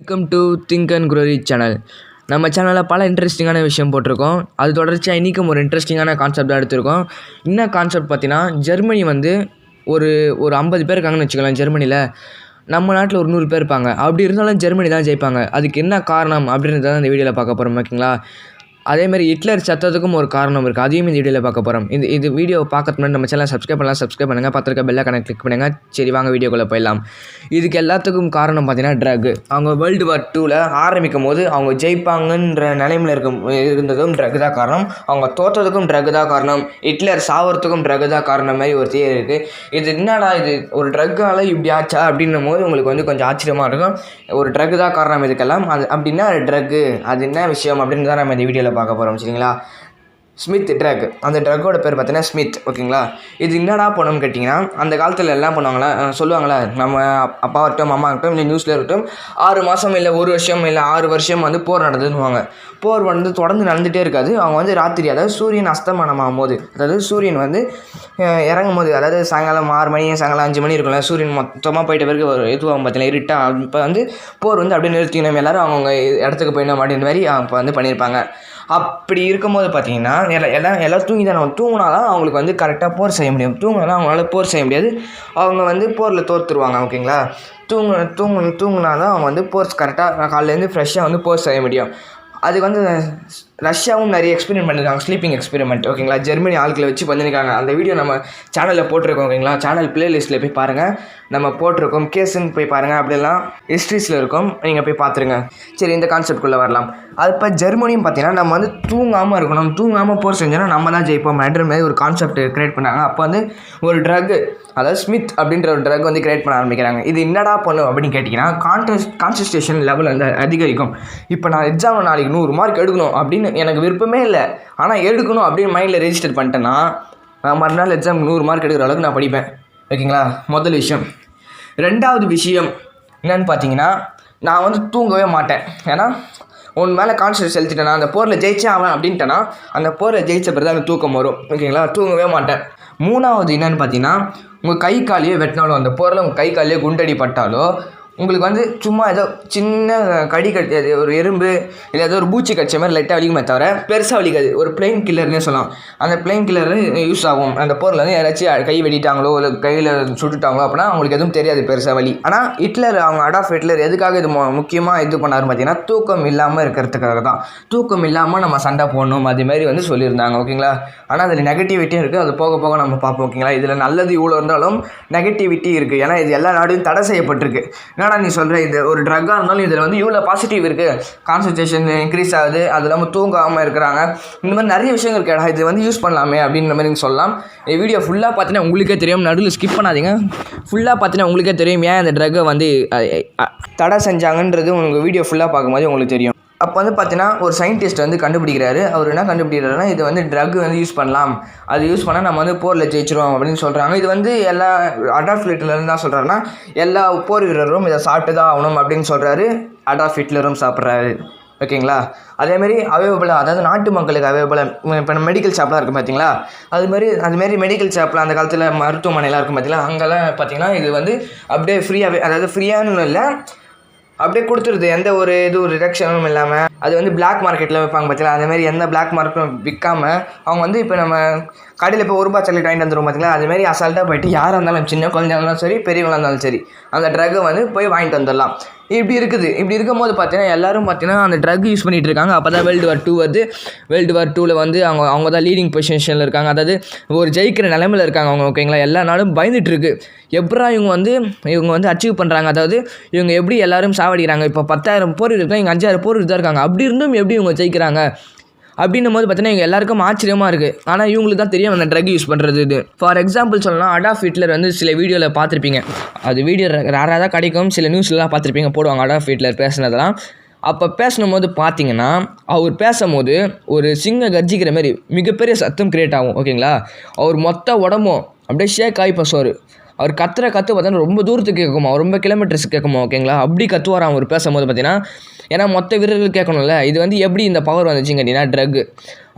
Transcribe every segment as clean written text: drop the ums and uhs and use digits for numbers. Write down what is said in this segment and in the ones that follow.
Welcome to think and grow rich channel. நம்ம சேனலில் பல இன்ட்ரெஸ்டிங்கான விஷயம் போட்டிருக்கோம். அது தொடர்ச்சியாக இன்றைக்கும் ஒரு இன்ட்ரெஸ்டிங்கான கான்செப்ட் தான் எடுத்திருக்கோம். என்ன கான்செப்ட் பார்த்தீங்கன்னா, ஜெர்மனி வந்து ஒரு 50 பேர் இருக்காங்கன்னு வச்சுக்கலாம். ஜெர்மனியில் நம்ம நாட்டில் ஒரு 100 பேர் இருப்பாங்க. அப்படி இருந்தாலும் ஜெர்மனி தான் ஜெயிப்பாங்க. அதுக்கு என்ன காரணம் அப்படின்றத இந்த வீடியோவில் பார்க்க போகிறோம், ஓகேங்களா? அதேமாதிரி ஹிட்லர் சத்தத்துக்கும் ஒரு காரணம் இருக்குது. அதையும் இந்த வீடியோவில் பார்க்க போகிறோம். இது வீடியோ பார்க்கறது முன்னாடி நம்ம சேனலை சப்ஸ்கிரைப் பண்ணுங்கள். பார்த்துருக்க பெல் ஐகானை கிளிக் பண்ணுங்கள். சரி, வாங்க வீடியோக்குள்ளே போயிடலாம். இதுக்கு எல்லாத்துக்கும் காரணம் பார்த்தீங்கன்னா ட்ரக். அவங்க வேர்ல்டு வார் 2ல் ஆரம்பிக்கும் போது அவங்க ஜெயிப்பாங்கன்ற நிலைமையில் இருந்ததும் ட்ரக் தான் காரணம். அவங்க தோற்றதுக்கும் ட்ரக் தான் காரணம். ஹிட்லர் சாவறதுக்கும் ட்ரக் தான் காரணம் மாதிரி ஒரு தியரி இருக்குது. இது என்னடா இது ஒரு ட்ரக்கால் இப்படி ஆச்சா அப்படின்னும் போது உங்களுக்கு வந்து கொஞ்சம் ஆச்சரியமாக இருக்கும். ஒரு ட்ரக் தான் காரணம் இதுக்கெல்லாம். அது அப்படின்னா ட்ரக்கு அது என்ன விஷயம் அப்படின்னு தான் நம்ம இந்த வீடியோவில் பார்க்க போகிறோம், சரிங்களா? Smith truck. அந்த ட்ரக்கோட பேர் பார்த்தீங்கன்னா ஸ்மித், ஓகேங்களா? இது என்னடா பண்ணணும்னு கேட்டிங்கன்னா, அந்த காலத்தில் எல்லாம் பண்ணுவாங்களா, சொல்லுவாங்களா, நம்ம அப்பா இருக்கட்டும் அம்மா இருக்கட்டும் இல்லை நியூஸில் இருக்கட்டும், 6 மாதம் இல்லை 1 வருஷம் இல்லை 6 வருஷம் வந்து போர் நடந்ததுன்னுவாங்க. போர் வந்து தொடர்ந்து நடந்துகிட்டே இருக்காது. அவங்க வந்து ராத்திரி, அதாவது சூரியன் அஸ்தமனம் ஆகும்போது, அதாவது சூரியன் வந்து இறங்கும் போது, அதாவது சாயங்காலம் 6 மணி சாயங்காலம் 5 மணி இருக்கும்ல, சூரியன் மொத்தமாக போயிட்ட பிறகு ஒரு இதுவாகும் பார்த்தீங்கன்னா இருட்டா, இப்போ வந்து போர் வந்து அப்படியே நிறுத்திக்கணும், எல்லோரும் அவங்கவுங்க இடத்துக்கு போயிடணும் அப்படின்ற மாதிரி இப்போ வந்து பண்ணியிருப்பாங்க. அப்படி இருக்கும்போது பார்த்தீங்கன்னா எல்லாம் தூங்கி தான் தூங்கினா தான் அவங்களுக்கு வந்து கரெக்டாக போர் செய்ய முடியும். தூங்கினா அவங்களால போர் செய்ய முடியாது. அவங்க வந்து போரில் தோற்றுருவாங்க, ஓகேங்களா? தூங்கினா தான் அவங்க வந்து போர்ஸ் கரெக்டாக காலையிலேருந்து ஃப்ரெஷ்ஷாக வந்து போர் செய்ய முடியும். அதுக்கு வந்து ரஷ்யாவும் நிறைய எக்ஸ்பெரிமெண்ட் பண்ணியிருக்காங்க, ஸ்லீப்பிங் எக்ஸ்பெரிமெண்ட், ஓகேங்களா? ஜெர்மனி ஆட்களை வச்சு பண்ணியிருக்காங்க. அந்த வீடியோ நம்ம சேனலில் போட்டிருக்கோம், ஓகேங்களா? சேனல் பிளேலிஸ்ட்டில் போய் பாருங்கள், நம்ம போட்டிருக்கோம். கேஸுன்னு போய் பாருங்கள், அப்படிலாம் ஹிஸ்ட்ரிஸில் இருக்கும், நீங்கள் போய் பார்த்துருங்க. சரி, இந்த கான்செப்ட்குள்ளே வரலாம். அது இப்போ ஜெர்மனியும் பார்த்தீங்கன்னா நம்ம வந்து தூங்காமல் இருக்கணும், தூங்காமல் போர் செஞ்சோன்னா நம்ம தான் ஜெயிப்போம் அப்படின்ற மாதிரி ஒரு கான்செப்ட் க்ரியேட் பண்ணாங்க. அப்போ வந்து ஒரு ட்ரக், அதாவது ஸ்மித் அப்படின்ற ஒரு ட்ரக் வந்து க்ரியேட் பண்ண ஆரம்பிக்கிறாங்க. இது என்னடா பண்ணும் அப்படின்னு கேட்டிங்கன்னா, கான்சன்ட்ரேஷன் லெவல் வந்து அதிகரிக்கும். இப்போ நான் எக்ஸாமில் நாளைக்கு 100 மார்க் எடுக்கணும் அப்படின்னு எனக்கு விருப்பமே இல்லை, ஆனால் எடுக்கணும் அப்படின்னு மைண்டில் ரெஜிஸ்டர் பண்ணிட்டேன்னா நான் மறுநாள் எக்ஸாம் 100 மார்க் எடுக்கிற அளவுக்கு நான் படிப்பேன், ஓகேங்களா? முதல் விஷயம். 2வது விஷயம் என்னென்னு பார்த்தீங்கன்னா, நான் வந்து தூங்கவே மாட்டேன். ஏன்னா உன் மேலே கான்சன்ட்ரேட் செலுத்திட்டேன்னா, அந்த போரில் ஜெயிச்சே ஆவேன் அப்படின்ட்டேன்னா, அந்த போரில் ஜெயிச்ச பிறகு அந்த தூக்கம் வரும், ஓகேங்களா? தூங்கவே மாட்டேன். 3வது என்னென்னு பார்த்தீங்கன்னா, உங்கள் கை காலையே வெட்டினாலும், அந்த போரில் உங்கள் கை காலையே குண்டடி பட்டாலோ, உங்களுக்கு வந்து சும்மா ஏதோ சின்ன கடி கட்டியது, ஒரு எறும்பு இல்லை ஏதோ ஒரு பூச்சி கடிச்ச மாதிரி லைட்டாக வலிக்குமே தவிர பெருசாக வலிக்காது. ஒரு பிளெயின் கில்லர்னே சொல்லலாம். அந்த பிளெயின் கில்லர் யூஸ் ஆகும். அந்த போரில் வந்து யாராச்சும் கை வெட்டிட்டாங்களோ இல்லை கையில் சுட்டுட்டாங்களோ அப்படின்னா அவங்களுக்கு எதுவும் தெரியாது பெருசாக வலி. ஆனால் ஹிட்லர், அவங்க அடால்ஃப் ஹிட்லர் எதுக்காக இது முக்கியமாக இது பண்ணார் பார்த்தீங்கன்னா, தூக்கம் இல்லாமல் இருக்கிறதுக்காக தான். தூக்கம் இல்லாமல் நம்ம சண்டை போடணும் அதுமாரி வந்து சொல்லியிருந்தாங்க, ஓகேங்களா? ஆனால் அதில் நெகட்டிவிட்டியும் இருக்குது, அது போக போக நம்ம பார்ப்போம், ஓகேங்களா? இதில் நல்லது இவ்வளோ இருந்தாலும் நெகட்டிவிட்டி இருக்குது. ஏன்னா இது எல்லா நாடும் தடை செய்யப்பட்டிருக்கு. நீ சொல்கிற இது ஒரு ட்ரக்காக இருந்தாலும் இதில் வந்து இவ்வளோ பாசிட்டிவ் இருக்குது. கான்சன்ட்ரேஷன் இன்க்ரீஸ் ஆகுது, அது இல்லாமல் தூங்காமல் இருக்கிறாங்க. இந்த மாதிரி நிறைய விஷயங்கள் இருக்கா, இது வந்து யூஸ் பண்ணலாமே அப்படின்ற மாதிரி சொல்லலாம். இந்த வீடியோ ஃபுல்லாக பார்த்தீங்கன்னா உங்களுக்கே தெரியும், நடுவில் ஸ்கிப் பண்ணாதீங்க. ஃபுல்லாக பார்த்தீங்கன்னா உங்களுக்கே தெரியும் ஏன் அந்த ட்ரக்கை வந்து தடை செஞ்சாங்கன்றது உங்களுக்கு வீடியோ ஃபுல்லாக பார்க்கும்போது உங்களுக்கு தெரியும். அப்போ வந்து பார்த்தீங்கன்னா ஒரு சயின்டிஸ்ட் வந்து கண்டுபிடிக்கிறாரு. அவர் என்ன கண்டுபிடிக்கிறாருன்னா, இது வந்து ட்ரக் வந்து யூஸ் பண்ணலாம், அது யூஸ் பண்ணால் நம்ம வந்து போரில் ஜெயிச்சிருவோம் அப்படின்னு சொல்கிறாங்க. இது வந்து எல்லா அடால்ஃப் ஹிட்லர்னு தான் சொல்கிறாருன்னா, எல்லா போர் வீரரும் இதை சாப்பிட்டு தான் ஆகணும் அப்படின்னு சொல்கிறாரு. அடால்ஃப் ஹிட்லரும் சாப்பிட்றாரு, ஓகேங்களா? அதேமாரி அவைலபிளாக, அதாவது நாட்டு மக்களுக்கு அவைலபிளாக இப்போ மெடிக்கல் ஷாப்லாம் இருக்கும் பார்த்தீங்களா, அதுமாரி மெடிக்கல் ஷாப்பில் அந்த காலத்தில் மருத்துவமனைலாம் இருக்கும் பார்த்தீங்களா, அங்கெல்லாம் பார்த்தீங்கன்னா இது வந்து அப்படியே ஃப்ரீயாகவே, அதாவது ஃப்ரீயானு இல்லை, அப்படியே கொடுத்துருது, எந்த ஒரு ரிடக்ஷனும் இல்லாமல். அது வந்து பிளாக் மார்க்கெட்டில் வைப்பாங்க பார்த்தீங்களா, அதேமாதிரி எந்த பிளாக் மார்க்கெட்டும் விற்காமல் அவங்க வந்து இப்போ நம்ம கடையில் இப்போ 1 ரூபா சாக்லேட் வாங்கிட்டு வந்துடும் பார்த்தீங்களா, அதுமாரி அசால்ட்டாக போய்ட்டு யாராக இருந்தாலும், சின்ன குழந்தையாக இருந்தாலும் சரி பெரியவங்களாக இருந்தாலும் சரி, அந்த ட்ரக்கை வந்து போய் வாங்கிட்டு வந்துடலாம். இப்படி இருக்குது. இப்படி இருக்கும்போது பார்த்தீங்கன்னா எல்லோரும் பார்த்தீங்கன்னா அந்த ட்ரக் யூஸ் பண்ணிகிட்டு இருக்காங்க. அப்போ தான் வேர்ல்டு வார் 2 வருது. வேர்ல்டு வார் 2ல் வந்து அவங்க தான் லீடிங் பொசிஷனில் இருக்காங்க, அதாவது ஒரு ஜெயிக்கிற நிலைமையில் இருக்காங்க அவங்க, ஓகேங்களா? எல்லா நாளும் பயந்துட்டுருக்கு. எப்படா இவங்க வந்து அச்சீவ் பண்ணுறாங்க, அதாவது இவங்க எப்படி எல்லோரும் சாவடிக்கிறாங்க. இப்போ 10,000 போர் இருக்காங்க, இங்கே 5,000 போர் தான் இருக்காங்க, அப்படி இருந்தும் எப்படி இவங்க ஜெயிக்கிறாங்க அப்படின்னும் போது பார்த்தீங்கன்னா இவங்க எல்லாருக்கும் ஆச்சரியமாக இருக்குது. ஆனால் இவங்களுக்கு தான் தெரியும் அந்த ட்ரக் யூஸ் பண்ணுறது. இது ஃபார் எக்ஸாம்பிள் சொல்லலாம், அடால்ஃப் ஹிட்லர் வந்து சில வீடியோவில் பார்த்துருப்பீங்க. அது வீடியோ ரேராக தான் கிடைக்கும், சில நியூஸ்லாம் பார்த்துருப்பீங்க, போடுவாங்க அடால்ஃப் ஹிட்லர் பேசுனதெல்லாம். அப்போ பேசணும்போது பார்த்தீங்கன்னா அவர் பேசும்போது ஒரு சிங்க கர்ஜிக்கிற மாதிரி மிகப்பெரிய சத்தம் கிரியேட் ஆகும், ஓகேங்களா? அவர் மொத்த உடம்பும் அப்படியே ஷேக் ஆகி பேசுவார். அவர் கத்து பார்த்தீங்கன்னா ரொம்ப தூரத்துக்கு கேட்குமா, ரொம்ப கிலோமீட்டர்ஸ் கேட்குமா, ஓகேங்களா? அப்படி கத்துவாராம் அவர் பேசும்போது பார்த்தீங்கன்னா. ஏன்னா மொத்த வீரர்கள் கேட்கணும்ல. இது வந்து எப்படி இந்த பவர் வந்துச்சுன்னு கேட்டிங்கன்னா ட்ரக்கு.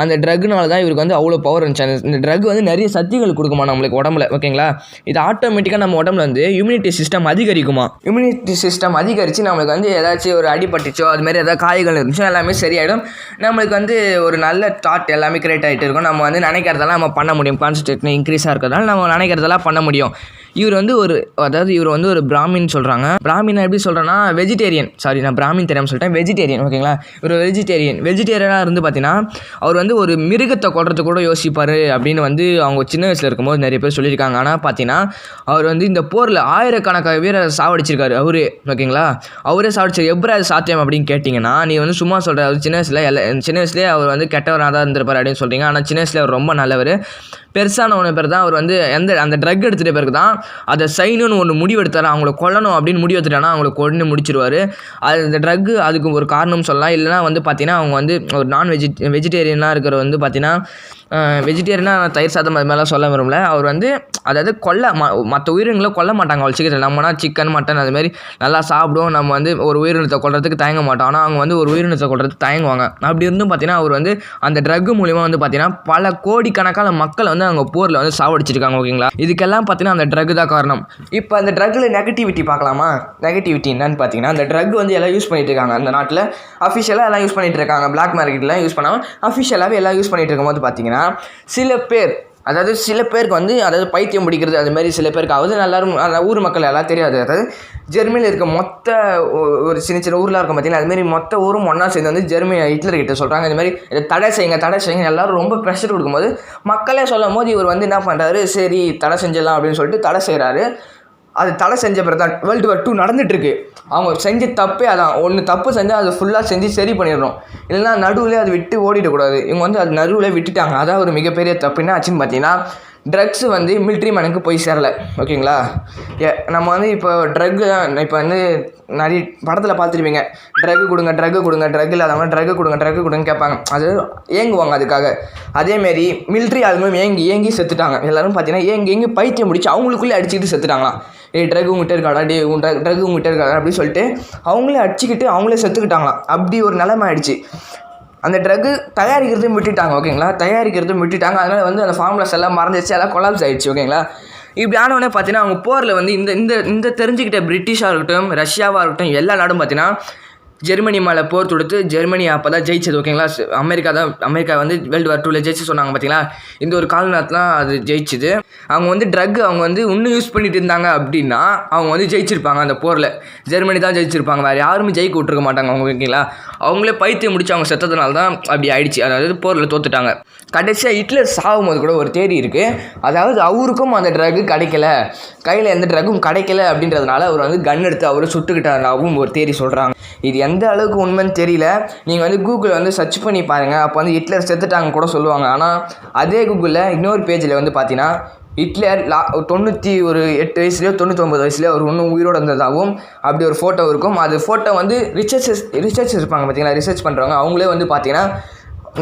அந்த ட்ரக்குனால தான் இவருக்கு வந்து அவ்வளோ பவர் இருந்துச்சு. இந்த ட்ரக் வந்து நிறைய சக்திகள் கொடுக்குமா நம்மளுக்கு உடம்புல, ஓகேங்களா. இது ஆட்டோமேட்டிக்காக நம்ம உடம்புல வந்து இம்யூனிட்டி சிஸ்டம் அதிகரிக்குமா. இம்யூனிட்டி சிஸ்டம் அதிகரித்து நம்மளுக்கு வந்து ஏதாச்சும் ஒரு அடிபட்டுச்சோ அதுமாரி ஏதாவது காய்கள் இருந்துச்சோ எல்லாமே சரியாயிடும். நம்மளுக்கு வந்து ஒரு நல்ல தாட் எல்லாமே கிரியேட் ஆகிட்டு இருக்கும். நம்ம வந்து நினைக்கிறதெல்லாம் நம்ம பண்ண முடியும். கான்சன்ட்ரேஷன் இன்க்ரீஸாக இருக்கிறதால நம்ம நினைக்கிறதெல்லாம் பண்ண முடியும். இவர் வந்து இவர் வந்து ஒரு பிராமின் சொல்கிறாங்க. பிராமின் எப்படி சொல்கிறேன்னா வெஜிடேரியன், சாரி நான் பிராமின் தெரியாமல் சொல்லிட்டேன், வெஜிடேரியன், ஓகேங்களா. ஒரு வெஜிடேரியனாக இருந்து பார்த்தீங்கன்னா அவர் வந்து ஒரு மிருகத்தை கொல்றதுக்கு கூட யோசிப்பார் அப்படின்னு வந்து அவங்க சின்ன வயசில் இருக்கும்போது நிறைய பேர் சொல்லியிருக்காங்க. ஆனால் பார்த்தீங்கன்னா அவர் வந்து இந்த போரில் ஆயிரக்கணக்கான வீரரை சாவடிச்சிருக்காரு அவரே, ஓகேங்களா. அவரே சாவடிச்சார். எப்படி அது சாத்தியம் அப்படின்னு கேட்டிங்கன்னா, நீ வந்து சும்மா சொல்கிற அவர் சின்ன வயசுலேயே அவர் வந்து கெட்டவராக தான் இருந்திருப்பார் அப்படின்னு சொல்கிறீங்க. ஆனால் சின்ன வயசுலேயே அவர் ரொம்ப நல்லவர். பெருசான ஒன்று பேர் தான் அவர் வந்து அந்த ட்ரக் எடுத்துகிட்ட பிறகு தான் அதை செய்யணும்னு ஒன்று முடிவெடுத்தார். அவங்கள கொல்லணும் அப்படின்னு முடிவெடுத்துட்டானா அவங்கள கொண்டு முடிச்சிருவார். அந்த ட்ரக்கு அதுக்கு ஒரு காரணம் சொல்லலாம். இல்லைனா வந்து பார்த்தீங்கன்னா அவங்க வந்து ஒரு வெஜிடேரியனாக இருக்கிற வந்து பார்த்தீங்கன்னா வெஜிடேரியனாக தயிர் சாதம் அது மாதிரிலாம் சொல்ல விரும்பல. அவர் வந்து அதாவது மற்ற உயிரினங்களை கொல்ல மாட்டாங்க அவ்வளோ சீக்கிரம். நம்மனா சிக்கன் மட்டன் அதுமாரி நல்லா சாப்பிடுவோம். நம்ம வந்து ஒரு உயிரினத்தை கொல்றதுக்கு தயங்க மாட்டோம். ஆனால் அவங்க வந்து ஒரு உயிரினத்தை கொல்றதுக்கு தயங்குவாங்க. அப்படி இருந்தும் பார்த்தீங்கன்னா அவர் வந்து அந்த ட்ரக் மூலிமா வந்து பார்த்தீங்கன்னா பல கோடிக்கணக்கான மக்கள் வந்து அவங்க போரில் வந்து சாவடிச்சிருக்காங்க, ஓகேங்களா. இதுக்கெல்லாம் பார்த்தீங்கன்னா அந்த ட்ரக் தான் காரணம். இப்போ அந்த ட்ரக்கில் நெகட்டிவிட்டி பார்க்கலாமா. நெகட்டிவிட்டி என்னன்னு பார்த்தீங்கன்னா அந்த ட்ரக் வந்து எல்லாம் யூஸ் பண்ணிட்டு இருக்காங்க அந்த நாட்டில். அஃபிஷியலாக எல்லாம் யூஸ் பண்ணிட்டு இருக்காங்க. பிளாக் மார்க்கெட்லாம் யூஸ் பண்ணாமல் அஃபிஷியலாகவே எல்லாம் யூஸ் பண்ணிட்டு இருக்கும்போது பார்த்தீங்கன்னா சில பேருக்கு வந்து அதாவது பைத்தியம் பிடிக்கிறது அது மாதிரி சில பேருக்கு ஆகுது. எல்லாரும் ஊர் மக்கள் எல்லாம் தெரியாது. அதாவது ஜெர்மனியில் இருக்க மொத்த ஒரு சின்ன ஊரில் இருக்கும் பார்த்தீங்கன்னா அதுமாரி மொத்த ஊரும் ஒன்றா சேர்ந்து வந்து ஹிட்லர் கிட்ட சொல்கிறாங்க இந்த மாதிரி இதை தடை செய்யுங்க எல்லோரும் ரொம்ப ப்ரெஷர் கொடுக்கும்போது மக்களே சொல்லும் போது இவர் வந்து என்ன பண்ணுறாரு, சரி தடை செஞ்சிடலாம் அப்படின்னு சொல்லிட்டு தடை செய்கிறாரு. அது தடை செஞ்ச பிறகு தான் வேர்ல்டு வார் 2 நடந்துகிட்ருக்கு. அவங்க செஞ்ச தப்பே அதான். ஒன்று தப்பு செஞ்சால் அது ஃபுல்லாக செஞ்சு சரி பண்ணிடணும். இல்லைனா நடுவில் அது விட்டு ஓடிடக்கூடாது. இவங்க வந்து அது நடுவில் விட்டுட்டாங்க. அதான் ஒரு மிகப்பெரிய தப்பு. என்ன ஆச்சுன்னு பார்த்தீங்கன்னா ட்ரக்ஸ் வந்து மிலிட்ரி மேனுக்கு போய் சேரலை, ஓகேங்களா. நம்ம வந்து இப்போ இப்போ வந்து நிறைய படத்தில் பார்த்துருப்பீங்க. ட்ரக்கு கொடுங்க ட்ரக் இல்லாதவங்க ட்ரக்கு கொடுங்கன்னு கேட்பாங்க. அது ஏங்குவாங்க அதுக்காக. அதேமாரி மிலிட்ரி ஆளுங்களும் ஏங்கி செத்துட்டாங்க. எல்லோரும் பார்த்தீங்கன்னா ஏங்கி பைத்தியம் முடிச்சு அவங்களுக்குள்ளே அடிச்சுக்கிட்டு செத்துட்டாங்களாம். ட்ரக் உங்ககிட்ட இருக்காடா, ட்ரக் உங்ககிட்ட இருக்காடா அப்படின்னு சொல்லிட்டு அவங்களே அடிச்சுக்கிட்டு அவங்களே செத்துக்கிட்டாங்களாம். அப்படி ஒரு நிலைமை ஆயிடுச்சு. அந்த ட்ரக்கு தயாரிக்கிறதும் விட்டுட்டாங்க, ஓகேங்களா. அதனால் வந்து அந்த ஃபார்முலாஸ் எல்லாம் மறந்துச்சு, எல்லாம் கொலாப்ஸ் ஆகிடுச்சு, ஓகேங்களா. இப்படி ஆனவொடனே பார்த்தீங்கன்னா அவங்க போரில் வந்து இந்த தெரிஞ்சுக்கிட்ட பிரிட்டிஷாக இருக்கட்டும் ரஷ்யாவாக இருக்கட்டும் எல்லா நாடும் பார்த்தீங்கன்னா ஜெர்மனி மேலே போர் தொடுத்து ஜெர்மனி அப்போ தான் ஜெயிச்சது, ஓகேங்களா. அமெரிக்கா வந்து வேர்ல்டு வார் 2 ஜெயிச்சு சொன்னாங்க பார்த்தீங்களா. இந்த ஒரு காலநேரத்தில் அது ஜெயிச்சுது. அவங்க வந்து அவங்க வந்து இன்னும் யூஸ் பண்ணிட்டு இருந்தாங்க அப்படின்னா அவங்க வந்து ஜெயிச்சிருப்பாங்க. அந்த போரில் ஜெர்மனி தான் ஜெயிச்சிருப்பாங்க, வேறு யாருமே ஜெயிக்க விட்டுருக்க மாட்டாங்க அவங்க, ஓகேங்களா. அவங்களே பைத்தியம் முடிச்சு அவங்க செத்ததுனால தான் அப்படி ஆயிடுச்சு. அதாவது போரில் தோத்துட்டாங்க. கடைசியாக ஹிட்லர் சாகும்போது கூட ஒரு தேதி இருக்குது. அதாவது அவருக்கும் அந்த ட்ரக்கு கிடைக்கல, கையில் எந்த ட்ரக்கும் கிடைக்கல அப்படின்றதுனால அவர் வந்து கன் எடுத்து அவரை சுட்டுக்கிட்டாராகவும் ஒரு தேதி சொல்கிறாங்க. இது எந்த அளவுக்கு உண்மைன்னு தெரியல. நீங்கள் வந்து கூகுளில் வந்து சர்ச் பண்ணி பாருங்கள். அப்போ வந்து ஹிட்லர் செத்துட்டாங்க கூட சொல்லுவாங்க. ஆனால் அதே கூகுளில் இன்னொரு பேஜில் வந்து பார்த்தீங்கன்னா ஹிட்லர் 98 வயசுலையோ 99 வயசுலையோ அவர் இன்னும் உயிரோடு இருந்ததாகவும் அப்படி ஒரு ஃபோட்டோ இருக்கும். அது ஃபோட்டோ வந்து ரிசர்ச் இருப்பாங்க பார்த்தீங்களா, ரிசர்ச் பண்ணுறவங்க அவங்களே வந்து பார்த்தீங்கன்னா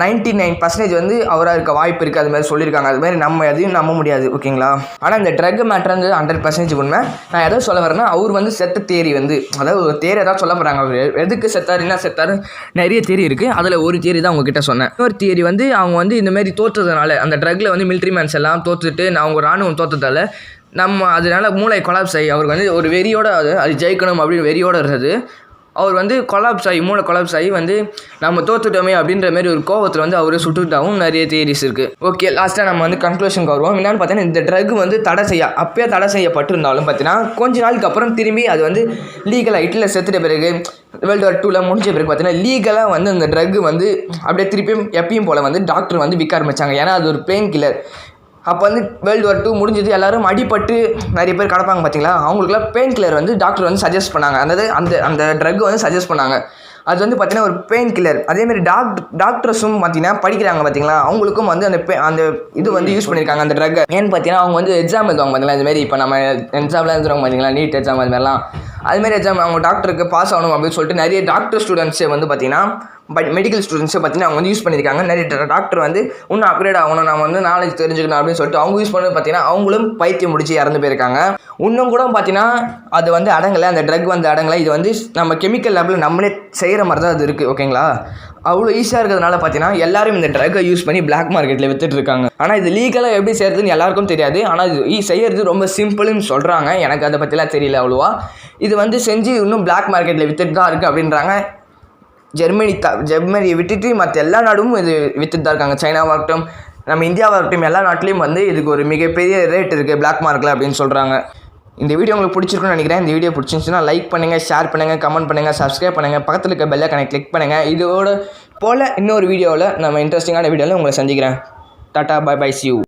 99% வந்து அவராக இருக்க வாய்ப்பு இருக்குது அது மாதிரி சொல்லியிருக்காங்க. அது மாதிரி நம்ம எதையும் நம்ப முடியாது, ஓகேங்களா. ஆனால் இந்த ட்ரக் மேட்டர் வந்து 100% உண்மை. நான் எதாவது சொல்ல வரேன்னா அவர் வந்து செத்த தேரி வந்து அதாவது ஒரு தேரி எதாவது சொல்ல போகிறாங்க. அவர் எதுக்கு செத்தார் என்ன செத்தார் நிறைய தேரி இருக்குது. அதில் ஒரு தேரி தான் உங்ககிட்ட சொன்னேன். ஒரு தேரி வந்து அவங்க வந்து இந்தமாரி தோற்றதுனால அந்த ட்ரக்கில் வந்து மிலிட்ரி மேன்ஸ் எல்லாம் தோற்றுட்டு அவங்க ராணுவம் தோற்றதால அதனால மூளை கொலாப்ஸ் ஆகி அவருக்கு வந்து ஒரு வெறியோடு அது ஜெயிக்கணும் அப்படின்னு வெறியோடு இருந்தது. அவர் வந்து மூளை கொலாப்ஸ் ஆகி வந்து நம்ம தோத்துட்டோமே அப்படின்ற மாதிரி ஒரு கோவத்தில் வந்து அவரை சுட்டுக்கிட்டாவும் நிறைய தியரிஸ் இருக்குது. ஓகே, லாஸ்ட்டாக நம்ம வந்து கன்க்ளூஷனுக்கு வருவோம். என்னென்னு பார்த்தீங்கன்னா இந்த ட்ரக் வந்து அப்பயே தடை செய்யப்பட்டிருந்தாலும் பார்த்தீங்கன்னா கொஞ்ச நாளுக்கு அப்புறம் திரும்பி அது வந்து லீகலாக ஹிட்லர் செத்துட்ட பிறகு வேர்ல்டு வார் 2 முடிஞ்ச பிறகு பார்த்தீங்கன்னா லீகலாக வந்து அந்த ட்ரக் வந்து அப்படியே திருப்பியும் எப்பயும் போல் வந்து டாக்டர் வந்து விற்க ஆரம்பித்தாங்க. ஏன்னா அது ஒரு பெயின் கில்லர். அப்போ வந்து வேர்ல்டு வார் 2 முடிஞ்சது. எல்லோரும் அடிபட்டு நிறைய பேர் கிடப்பாங்க பார்த்தீங்களா, அவங்களுக்குலாம் பெயின் கில்லர் வந்து டாக்டர் வந்து சஜஸ்ட் பண்ணாங்க. அந்த ட்ரக் வந்து சஜஸ்ட் பண்ணாங்க. அது வந்து பார்த்தீங்கன்னா ஒரு பெயின் கில்லர். அதேமாதிரி டாக்டர்ஸும் பார்த்தீங்கன்னா படிக்கிறாங்க பார்த்தீங்களா, அவங்களுக்கும் வந்து அந்த இது வந்து யூஸ் பண்ணியிருக்காங்க அந்த ட்ரக்கை. ஏன்னு பார்த்தீங்கன்னா அவங்க வந்து எக்ஸாம் எழுதுவாங்க பார்த்தீங்களா, இதுமாரி இப்போ நம்ம எக்ஸாம்லாம் எழுதுறவங்க பார்த்தீங்களா, நீட் எக்ஸாம் அது மாதிரிலாம். அதுமாரி எக்ஸாம் அவங்க டாக்டருக்கு பாஸ் ஆகணும் அப்படின்னு சொல்லிட்டு நிறைய டாக்டர் ஸ்டூடெண்ட்ஸே வந்து பார்த்தீங்கன்னா மெடிக்கல் ஸ்டூடெண்ட்ஸை பார்த்தீங்கன்னா அவங்க வந்து யூஸ் பண்ணியிருக்காங்க. நிறைய டாக்டர் வந்து இன்னும் அப்கிரேட் ஆகணும், நம்ம வந்து நாலேஜ் தெரிஞ்சுக்கணும் அப்படின்னு சொல்லிட்டு அவங்க யூஸ் பண்ணது பார்த்தீங்கன்னா அவங்களும் பைத்தியம் முடிச்சு இறந்து போயிருக்காங்க. இன்னும் கூட பார்த்தீங்கன்னா அது வந்து அடங்கலை, அந்த ட்ரக் வந்து அடங்கலை. இது வந்து நம்ம கெமிக்கல் லேபில் நம்மளே செய்ய செய்கிற மாதிரி தான் அது இருக்குது. ஓகேங்களா, அவ்வளோ ஈஸியாக இருக்கிறதுனால பார்த்தீங்கன்னா எல்லாரும் இந்த ட்ரக்கை யூஸ் பண்ணி பிளாக் மார்க்கெட்டில் விற்றுட்டு இருக்காங்க. ஆனால் இது லீகலாக எப்படி செய்கிறதுன்னு எல்லாருக்கும் தெரியாது. ஆனால் இது செய்கிறது ரொம்ப சிம்பிள்னு சொல்கிறாங்க. எனக்கு அதை பற்றிலாம் தெரியல அவ்வளோவா. இது வந்து செஞ்சு இன்னும் பிளாக் மார்க்கெட்டில் விற்றுட்டு தான் இருக்குது அப்படின்றாங்க. ஜெர்மனியை விட்டுட்டு மற்ற எல்லா நாடும் இது விற்றுட்டு தான் இருக்காங்க. சைனாவாகட்டும், நம்ம இந்தியாவாகட்டும், எல்லா நாட்டிலையும் வந்து இதுக்கு ஒரு மிகப்பெரிய ரேட் இருக்குது பிளாக் மார்க்கில் அப்படின்னு சொல்கிறாங்க. இந்த வீடியோ உங்களுக்கு பிடிச்சிருக்குன்னு நினைக்கிறேன். இந்த வீடியோ பிடிச்சிருந்துச்சுன்னா லைக் பண்ணுங்கள், ஷேர் பண்ணுங்கள், கமெண்ட் பண்ணுங்கள், சப்ஸ்கிரைப் பண்ணுங்கள், பக்கத்தில் இருக்க பெல் ஐகானை கிளிக் பண்ணுங்கள். இதோட போல் இன்னொரு வீடியோவில் நம்ம இன்ட்ரெஸ்டிங்கான வீடியோவில் உங்களை சந்திக்கிறேன். Tata, bye bye, see you.